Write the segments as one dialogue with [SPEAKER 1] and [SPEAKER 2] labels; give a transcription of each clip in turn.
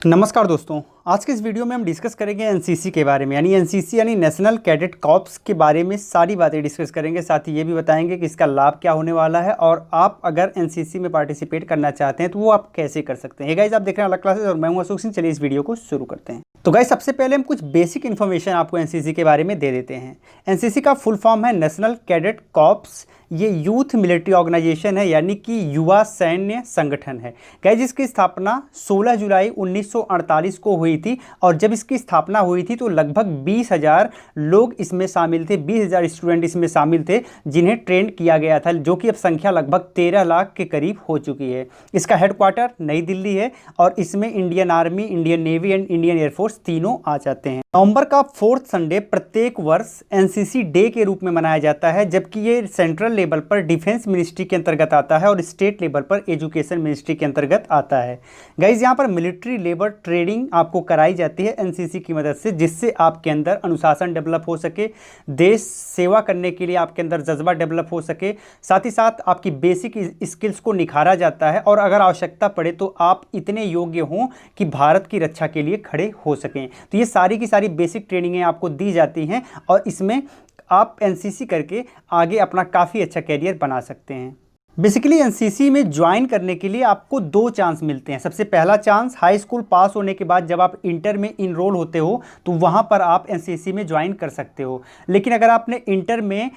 [SPEAKER 1] नमस्कार दोस्तों, आज के इस वीडियो में हम डिस्कस करेंगे एनसीसी के बारे में, यानी एनसीसी यानी नेशनल कैडेट कॉर्प्स के बारे में सारी बातें डिस्कस करेंगे। साथ ही ये भी बताएंगे कि इसका लाभ क्या होने वाला है और आप अगर एनसीसी में पार्टिसिपेट करना चाहते हैं तो वो आप कैसे कर सकते हैं। गाइस, आप देख रहे हैं अलग क्लासेस और मैं हूं अशोक सिंह। चलिए इस वीडियो को शुरू करते हैं। तो गाइस, सबसे पहले हम कुछ बेसिक इन्फॉर्मेशन आपको एनसीसी के बारे में दे देते हैं। एनसीसी का फुल फॉर्म है नेशनल कैडेट कॉर्प्स। ये यूथ मिलिट्री ऑर्गेनाइजेशन है, यानी कि युवा सैन्य संगठन है। गाइस, जिसकी स्थापना 16 जुलाई 1948 को हुई थी और जब इसकी स्थापना हुई थी तो लगभग 20,000 लोग इसमें शामिल थे, 20,000 स्टूडेंट इसमें शामिल थे जिन्हें ट्रेन किया गया था, जो कि अब संख्या लगभग 13 लाख के करीब हो चुकी है। इसका हेडक्वार्टर नई दिल्ली है और इसमें Indian army, Indian navy and Indian air force तीनों आ जाते हैं। नवंबर का 4th संडे प्रत्येक वर्ष एनसीसी डे के रूप में मनाया जाता है, जबकि ये सेंट्रल लेवल पर डिफेंस मिनिस्ट्री के अंतर्गत आता है और स्टेट लेवल पर एजुकेशन मिनिस्ट्री के अंतर्गत आता है। गाइज, यहाँ पर मिलिट्री लेबर ट्रेनिंग आपको कराई जाती है एनसीसी की मदद से, जिससे आपके अंदर अनुशासन डेवलप हो सके, देश सेवा करने के लिए आपके अंदर जज्बा डेवलप हो सके। साथ ही साथ आपकी बेसिक स्किल्स को निखारा जाता है और अगर आवश्यकता पड़े तो आप इतने योग्य हों कि भारत की रक्षा के लिए खड़े हो सकें। तो ये सारी की सारी बेसिक ट्रेनिंगें आपको दी जाती हैं और इसमें आप एनसीसी करके आगे अपना काफ़ी अच्छा करियर बना सकते हैं। बेसिकली एनसीसी में ज्वाइन करने के लिए आपको 2 चांस मिलते हैं। सबसे पहला चांस, हाई स्कूल पास होने के बाद जब आप इंटर में इनरोल होते हो तो वहाँ पर आप एनसीसी में ज्वाइन कर सकते हो। लेकिन अगर आपने इंटर में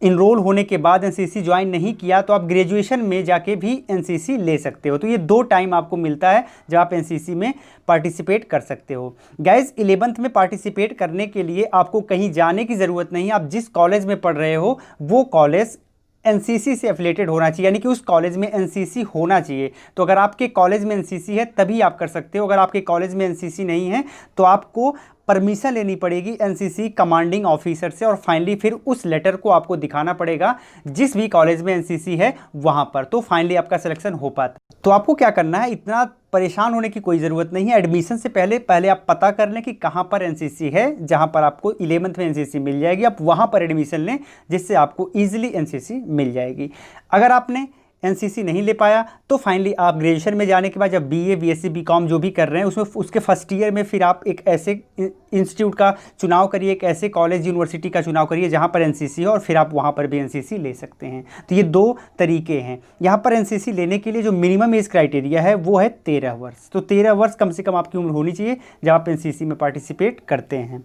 [SPEAKER 1] इनरोल होने के बाद एनसीसी ज्वाइन नहीं किया तो आप ग्रेजुएशन में जाके भी एनसीसी ले सकते हो। तो ये 2 टाइम आपको मिलता है जब आप एनसीसी में पार्टिसिपेट कर सकते हो। गाइज, 11th में पार्टिसिपेट करने के लिए आपको कहीं जाने की ज़रूरत नहीं है। आप जिस कॉलेज में पढ़ रहे हो वो कॉलेज एनसीसी से एफिलेटेड होना चाहिए, यानी कि उस कॉलेज में एनसीसी होना चाहिए। तो अगर आपके कॉलेज में एनसीसी है तभी आप कर सकते हो। अगर आपके कॉलेज में एनसीसी नहीं है तो आपको परमिशन लेनी पड़ेगी एनसीसी कमांडिंग ऑफिसर से और फाइनली फिर उस लेटर को आपको दिखाना पड़ेगा जिस भी कॉलेज में एनसीसी है वहाँ पर, तो फाइनली आपका सिलेक्शन हो पाता है। तो आपको क्या करना है, इतना परेशान होने की कोई ज़रूरत नहीं है। एडमिशन से पहले आप पता कर लें कि कहाँ पर एनसीसी है। जहाँ पर आपको 11th में एनसीसी मिल जाएगी, आप वहाँ पर एडमिशन लें जिससे आपको ईजिली एनसीसी मिल जाएगी। अगर आपने एनसीसी नहीं ले पाया तो फाइनली आप ग्रेजुएशन में जाने के बाद जब बीए, बीएससी, बीकॉम जो भी कर रहे हैं उसमें उसके फर्स्ट ईयर में फिर आप एक ऐसे इंस्टीट्यूट का चुनाव करिए, एक ऐसे कॉलेज यूनिवर्सिटी का चुनाव करिए जहाँ पर एनसीसी हो और फिर आप वहाँ पर भी एनसीसी ले सकते हैं। तो ये 2 तरीके हैं। यहाँ पर एनसीसी लेने के लिए जो मिनिमम एज क्राइटेरिया है वो है 13 वर्ष। तो 13 वर्ष कम से कम आपकी उम्र होनी चाहिए जब आप एनसीसी में पार्टिसिपेट करते हैं।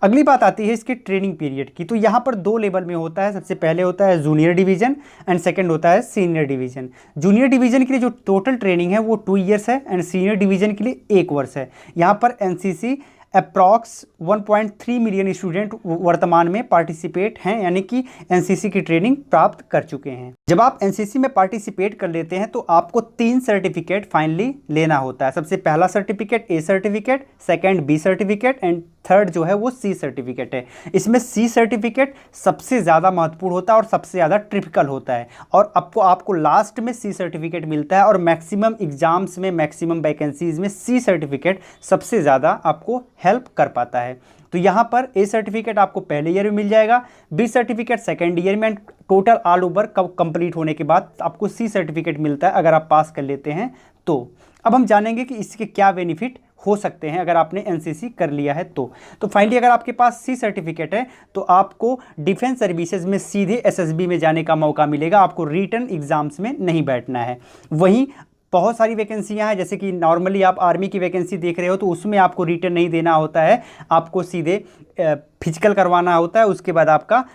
[SPEAKER 1] अगली बात आती है इसके ट्रेनिंग पीरियड की। तो यहाँ पर 2 लेवल में होता है। सबसे पहले होता है जूनियर डिवीजन एंड सेकंड होता है सीनियर डिवीजन। जूनियर डिवीजन के लिए जो टोटल ट्रेनिंग है वो 2 ईयर्स है एंड सीनियर डिवीजन के लिए 1 वर्ष है। यहाँ पर एनसीसी अप्रॉक्स 1.3 मिलियन स्टूडेंट वर्तमान में पार्टिसिपेट हैं, यानी कि एनसीसी की ट्रेनिंग प्राप्त कर चुके हैं। जब आप एनसीसी में पार्टिसिपेट कर लेते हैं तो आपको 3 सर्टिफिकेट फाइनली लेना होता है। सबसे पहला certificate A certificate, second B certificate and third जो है वो सी सर्टिफिकेट है। इसमें सी सर्टिफिकेट सबसे ज़्यादा महत्वपूर्ण होता है और सबसे ज़्यादा टिपिकल होता है और आपको लास्ट में सी सर्टिफिकेट मिलता है और मैक्सिमम एग्जाम्स में, मैक्सिमम वैकेंसीज में सी सर्टिफिकेट सबसे ज़्यादा आपको हेल्प कर पाता है। तो यहाँ पर ए सर्टिफिकेट आपको पहले ईयर में मिल जाएगा, बी सर्टिफिकेट सेकेंड ईयर में, टोटल ऑल ओवर कंप्लीट होने के बाद आपको सी सर्टिफिकेट मिलता है अगर आप पास कर लेते हैं तो। अब हम जानेंगे कि इसके क्या बेनिफिट हो सकते हैं अगर आपने एनसीसी कर लिया है तो फाइनली अगर आपके पास सी सर्टिफिकेट है तो आपको डिफेंस सर्विसेज में सीधे एसएसबी में जाने का मौका मिलेगा। आपको रिटन एग्जाम्स में नहीं बैठना है। वहीं बहुत सारी वैकेंसियां हैं, जैसे कि नॉर्मली आप आर्मी की वैकेंसी देख रहे हो तो उसमें आपको रिटर्न नहीं देना होता है, आपको सीधे फिजिकल करवाना होता है, उसके बाद आपका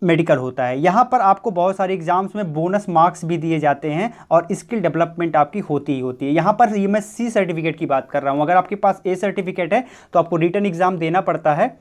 [SPEAKER 1] मेडिकल होता है। यहाँ पर आपको बहुत सारे एग्जाम्स में बोनस मार्क्स भी दिए जाते हैं और स्किल डेवलपमेंट आपकी होती ही होती है। यहाँ पर ये मैं सी सर्टिफिकेट की बात कर रहा हूँ। अगर आपके पास ए सर्टिफिकेट है तो आपको रिटर्न एग्जाम देना पड़ता है।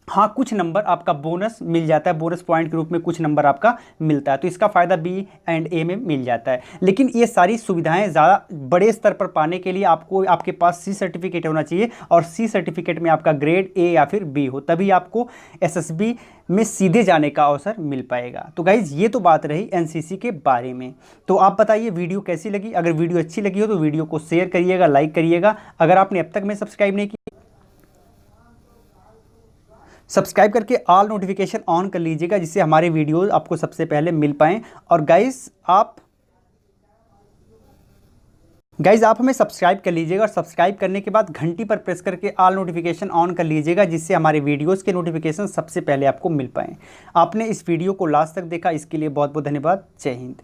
[SPEAKER 1] हाँ, कुछ नंबर आपका बोनस मिल जाता है, बोनस पॉइंट के रूप में कुछ नंबर आपका मिलता है, तो इसका फ़ायदा बी एंड ए में मिल जाता है। लेकिन ये सारी सुविधाएं ज़्यादा बड़े स्तर पर पाने के लिए आपको आपके पास सी सर्टिफिकेट होना चाहिए और सी सर्टिफिकेट में आपका ग्रेड ए या फिर बी हो, तभी आपको एसएसबी में सीधे जाने का अवसर मिल पाएगा। तो गाइज़, ये तो बात रही एनसीसी के बारे में। तो आप बताइए वीडियो कैसी लगी। अगर वीडियो अच्छी लगी हो तो वीडियो को शेयर करिएगा, लाइक करिएगा। अगर आपने अब तक में सब्सक्राइब नहीं किया, सब्सक्राइब करके ऑल नोटिफिकेशन ऑन कर लीजिएगा जिससे हमारे वीडियोस आपको सबसे पहले मिल पाएँ। और गाइस, आप गाइज आप हमें सब्सक्राइब कर लीजिएगा और सब्सक्राइब करने के बाद घंटी पर प्रेस करके ऑल नोटिफिकेशन ऑन कर लीजिएगा, जिससे हमारे वीडियोस के नोटिफिकेशन सबसे पहले आपको मिल पाएँ। आपने इस वीडियो को लास्ट तक देखा, इसके लिए बहुत बहुत धन्यवाद। जय हिंद।